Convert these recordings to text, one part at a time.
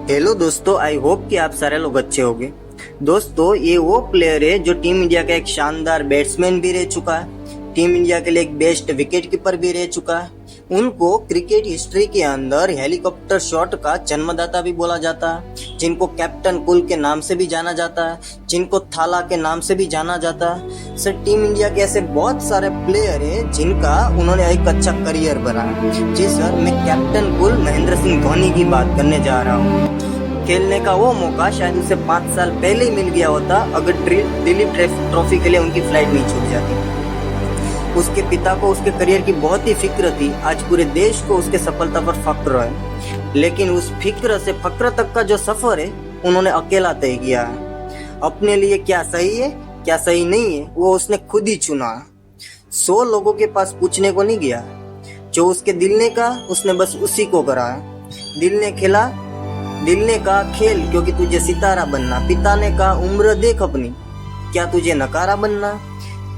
Hello दोस्तों, I hope कि आप सारे लोग अच्छे होंगे। दोस्तों, ये वो प्लेयर है जो टीम इंडिया का एक शानदार बैट्समैन भी रह चुका है, टीम इंडिया के लिए एक बेस्ट विकेट कीपर भी रह चुका है। उनको क्रिकेट हिस्ट्री के अंदर हेलीकॉप्टर शॉट का जन्मदाता भी बोला जाता है, जिनको कैप्टन कूल के नाम से भी जाना जाता है, जिनको थाला के नाम से भी जाना जाता है। सर, टीम इंडिया के ऐसे बहुत सारे प्लेयर हैं जिनका उन्होंने एक अच्छा करियर बनाया। जी सर, मैं कैप्टन कूल महेंद्र सिंह धोनी की बात करने जा रहा हूँ। खेलने का वो मौका शायद उसे 5 साल पहले ही मिल गया होता अगर दिलीप ट्रॉफी के लिए उनकी फ्लाइट नहीं छूट जाती। उसके पिता को उसके करियर की बहुत ही फिक्र थी। आज पूरे देश को उसके सफलता पर फक्र है, लेकिन उस फिक्र से फक्र तक का जो सफर है उन्होंने अकेला तय किया है। अपने लिए क्या सही है क्या सही नहीं है वो उसने खुद ही चुना। 100 लोगों के पास पूछने को नहीं गया। जो उसके दिल ने कहा उसने बस उसी को करा है। दिल ने कहा खेल क्योंकि तुझे सितारा बनना। पिता ने कहा उम्र देख अपनी, क्या तुझे नकारा बनना।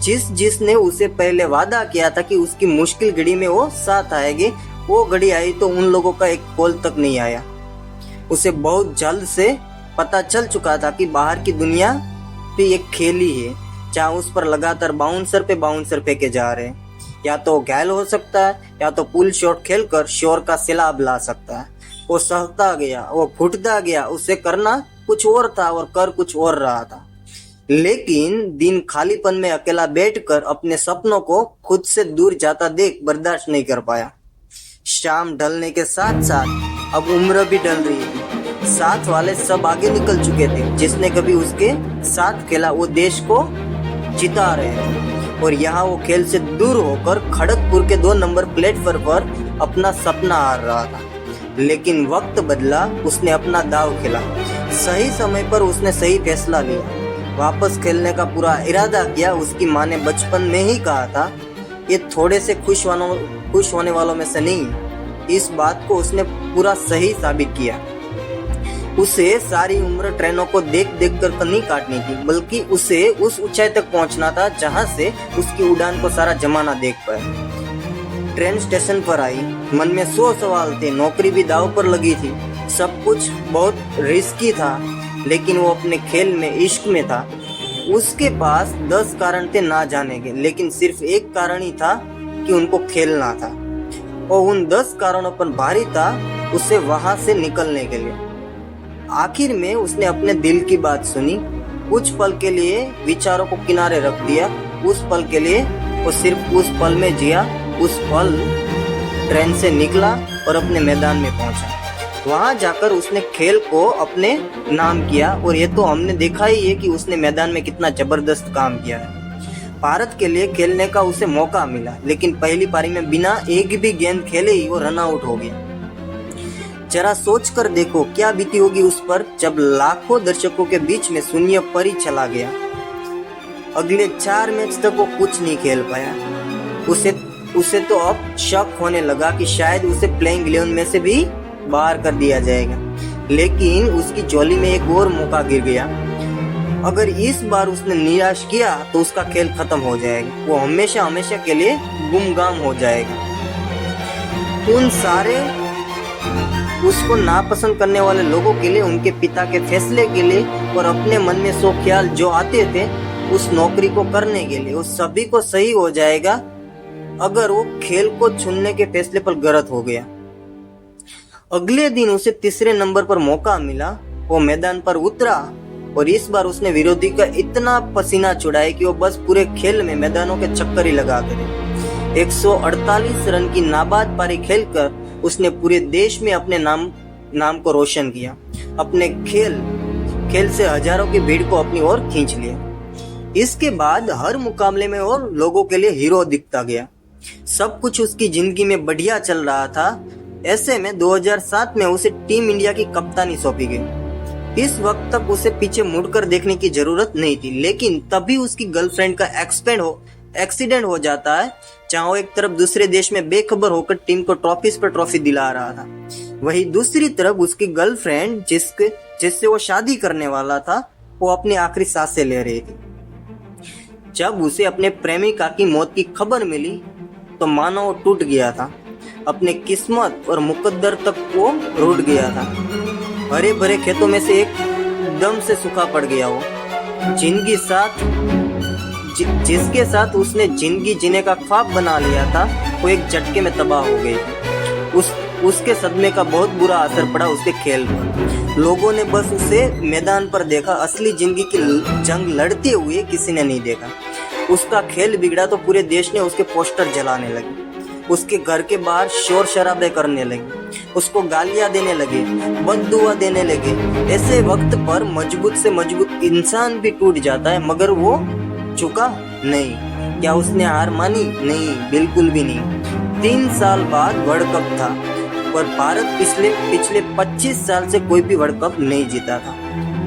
जिसने उसे पहले वादा किया था कि उसकी मुश्किल घड़ी में वो साथ आएगी, वो घड़ी आई तो उन लोगों का एक कॉल तक नहीं आया। उसे बहुत जल्द से पता चल चुका था कि बाहर की दुनिया भी एक खेल ही है, जहाँ उस पर लगातार बाउंसर फेंके जा रहे हैं। या तो घायल हो सकता है या तो पुल शॉट खेलकर शोर का सैलाब ला सकता है। वो सहता गया, वो घुटता गया। उसे करना कुछ और था और कर कुछ और रहा था। लेकिन दिन खालीपन में अकेला बैठकर अपने सपनों को खुद से दूर जाता देख बर्दाश्त नहीं कर पाया। शाम ढलने के साथ साथ अब उम्र भी ढल रही थी। साथ वाले सब आगे निकल चुके थे। जिसने कभी उसके साथ खेला वो देश को जिता रहे थे, और यहाँ वो खेल से दूर होकर खड़गपुर के 2 नंबर प्लेटफॉर्म पर अपना सपना हार रहा था। लेकिन वक्त बदला, उसने अपना दाव खेला। सही समय पर उसने सही फैसला लिया, वापस खेलने का पूरा इरादा किया। उसकी माँ ने बचपन में ही कहा था, ये थोड़े से खुश होने वालों में से नहीं। इस बात को उसने पूरा सही साबित किया। उसे सारी उम्र ट्रेनों को देख कर नहीं काटनी थी, बल्कि उसे उस ऊंचाई तक पहुंचना था जहां से उसकी उड़ान को सारा जमाना देख पाए। ट्रेन स्टेशन पर आई, मन में 100 सवाल थे। नौकरी भी दाव पर लगी थी। सब कुछ बहुत रिस्की था, लेकिन वो अपने खेल में, इश्क में था। उसके पास 10 कारण थे ना जाने के, लेकिन सिर्फ एक कारण ही था कि उनको खेलना था। और उन 10 कारणों पर भारी था उसे वहां से निकलने के लिए। आखिर में उसने अपने दिल की बात सुनी। कुछ पल के लिए विचारों को किनारे रख दिया। उस पल के लिए वो सिर्फ उस पल में जिया। उस पल ट्रेन से निकला और अपने मैदान में पहुंचा। वहां जाकर उसने खेल को अपने नाम किया, और ये तो हमने देखा ही है कि उसने मैदान में कितना जबरदस्त काम किया है। भारत के लिए खेलने का उसे मौका मिला, लेकिन पहली पारी में बिना एक भी गेंद खेले ही वो रन आउट हो गया। जरा सोच कर देखो क्या बीती होगी उस पर जब लाखों दर्शकों के बीच में शून्य पर ही चला गया। अगले 4 मैच तक वो कुछ नहीं खेल पाया। उसे तो अब शक होने लगा कि शायद उसे प्लेइंग 11 में से भी बाहर कर दिया जाएगा। लेकिन उसकी झोली में एक और मौका गिर गया। अगर इस बार उसने निराश किया तो उसका खेल खत्म हो जाएगा। वो हमेशा के लिए गुमगाम हो जाएगा। उन सारे उसको नापसंद करने वाले लोगों के लिए, उनके पिता के फैसले के लिए और अपने मन में 100 ख्याल जो आते थे उस नौकरी को करने के लिए, उस सभी को सही हो जाएगा अगर वो खेल को चुनने के फैसले पर गलत हो गया। अगले दिन उसे तीसरे नंबर पर मौका मिला। वो मैदान पर उतरा और इस बार उसने विरोधी का इतना पसीना छुड़ाया कि वो बस पूरे खेल में मैदानों के चक्कर ही लगा करे। 148 रन की नाबाद पारी खेलकर उसने पूरे देश में अपने नाम को रोशन किया। अपने खेल से हजारों की भीड़ को अपनी ओर खींच लिया। इसके बाद हर मुकाबले में और लोगों के लिए हीरो दिखता गया। सब कुछ उसकी जिंदगी में बढ़िया चल रहा था। ऐसे में 2007 में उसे टीम इंडिया की कप्तानी सौंपी गई। इस वक्त तक उसे पीछे मुड़कर देखने की जरूरत नहीं थी, लेकिन तभी उसकी गर्लफ्रेंड का एक्सीडेंट हो जाता है, जहां वो एक तरफ दूसरे देश में बेखबर होकर टीम को ट्रॉफीज पर ट्रॉफी दिला रहा था, वहीं दूसरी तरफ उसकी गर्लफ्रेंड जिससे वो शादी करने वाला था, वो अपनी आखिरी सांसें ले रही थी। जब उसे अपने प्रेमिका की मौत की खबर मिली तो मानो वो टूट गया था। अपने किस्मत और मुकद्दर तक वो रूठ गया था। हरे भरे खेतों में से एकदम से सूखा पड़ गया हो। जिंदगी साथ जिसके साथ उसने जिंदगी जीने का ख्वाब बना लिया था, वो एक झटके में तबाह हो गई। उसके सदमे का बहुत बुरा असर पड़ा उसके खेल पर। लोगों ने बस उसे मैदान पर देखा, असली जिंदगी की जंग लड़ते हुए किसी ने नहीं देखा। उसका खेल बिगड़ा तो पूरे देश ने उसके पोस्टर जलाने लगे, उसके घर के बाहर शोर शराबे करने लगे, उसको गालियां देने लगे, बददुआ देने लगे। ऐसे वक्त पर मजबूत से मजबूत इंसान भी टूट जाता है, मगर वो झुका नहीं। क्या उसने हार मानी? नहीं, बिल्कुल भी नहीं। 3 साल बाद वर्ल्ड कप था और भारत पिछले 25 साल से कोई भी वर्ल्ड कप नहीं जीता था।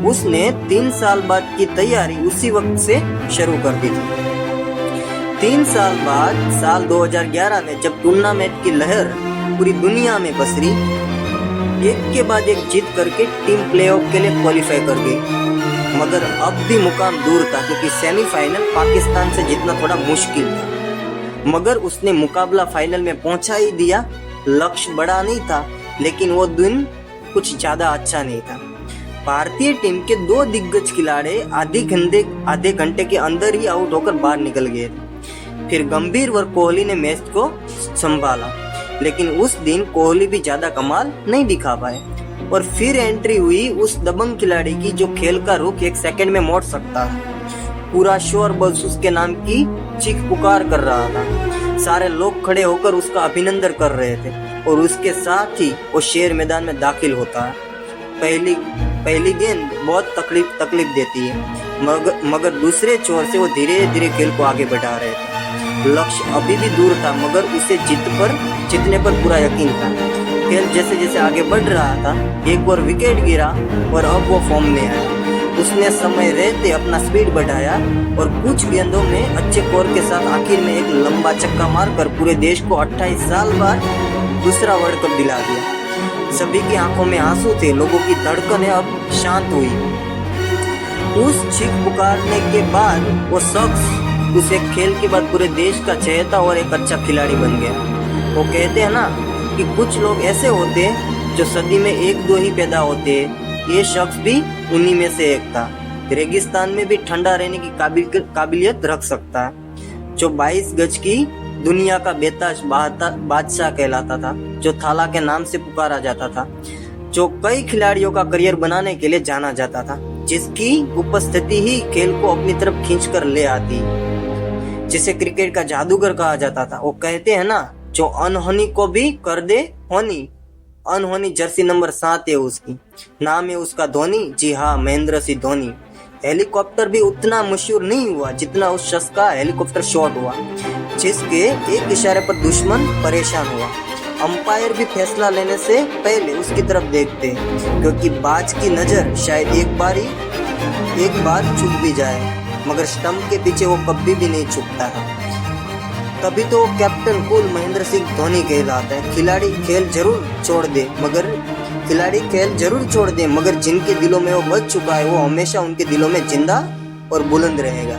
उसने 3 साल बाद की तैयारी उसी वक्त से शुरू कर दी थी। 3 साल बाद साल 2011 में जब टूर्नामेंट की लहर पूरी दुनिया में पसरी, एक के बाद एक जीत करके टीम प्लेऑफ के लिए क्वालिफाई कर गई। मगर अब भी मुकाम दूर था, क्योंकि सेमीफाइनल पाकिस्तान से जीतना थोड़ा मुश्किल था। मगर उसने मुकाबला फाइनल में पहुंचा ही दिया। लक्ष्य बड़ा नहीं था, लेकिन वो दिन कुछ ज्यादा अच्छा नहीं था। भारतीय टीम के 2 दिग्गज खिलाड़ी आधे घंटे के अंदर ही आउट होकर बाहर निकल गए। फिर गंभीर और कोहली ने मैच को संभाला, लेकिन उस दिन कोहली भी ज्यादा कमाल नहीं दिखा पाए। और फिर एंट्री हुई उस दबंग खिलाड़ी की, जो खेल का रुख 1 सेकंड में मोड़ सकता है। पूरा शोर बस उसके नाम की चीख पुकार कर रहा था। सारे लोग खड़े होकर उसका अभिनंदन कर रहे थे और उसके साथ ही वो शेर मैदान में दाखिल होता है। पहली गेंद बहुत तकलीफ देती है, मगर दूसरे छोर से वो धीरे धीरे खेल को आगे बढ़ा रहे थे। लक्ष्य अभी भी दूर था, मगर उसे जीतने पर पूरा यकीन था। खेल जैसे जैसे आगे बढ़ रहा था, एक और विकेट गिरा और अब वो फॉर्म में आया। उसने समय रहते अपना स्पीड बढ़ाया और कुछ गेंदों में अच्छे स्कोर के साथ आखिर में एक लंबा छक्का मारकर पूरे देश को 28 साल बाद दूसरा वर्ल्ड कप दिला दिया। सभी की आंखों में आंसू थे, लोगों की धड़कनें अब शांत हुई। उस चीख पुकारने के बाद वो शख्स उस एक खेल के बाद पूरे देश का चहेता और एक अच्छा खिलाड़ी बन गया। वो कहते हैं ना कि कुछ लोग ऐसे होते हैं जो सदी में 1-2 ही पैदा होते हैं। ये शख्स भी उन्हीं में से एक था। रेगिस्तान में भी ठंडा रहने की काबिलियत रख सकता है। जो 22 गज की दुनिया का बेताज बादशाह कहलाता था, जो थाला के नाम से पुकारा जाता था, जो कई खिलाड़ियों का करियर बनाने के लिए जाना जाता था, जिसकी उपस्थिति ही खेल को अपनी तरफ खींच कर ले आती, जिसे क्रिकेट का जादूगर कहा जाता था। वो कहते हैं ना, जो अनहोनी को भी कर दे होनी। अनहोनी जर्सी नंबर 7 है उसकी, नाम है उसका धोनी। जी हाँ, महेंद्र सिंह धोनी। हेलीकॉप्टर भी उतना मशहूर नहीं हुआ जितना उस शख्स का हेलीकॉप्टर शॉट हुआ, जिसके एक इशारे पर दुश्मन परेशान हुआ। अंपायर भी फैसला लेने से पहले उसकी तरफ देखते, क्योंकि बाज की नजर शायद एक बार चुक भी जाए, मगर स्टंप के पीछे वो कभी भी नहीं चुकता है। तभी तो कैप्टन कूल महेंद्र सिंह धोनी कहलाता है। खिलाड़ी खेल जरूर छोड़ दे, मगर जिनके दिलों में वो बच चुका है, वो हमेशा उनके दिलों में जिंदा और बुलंद रहेगा।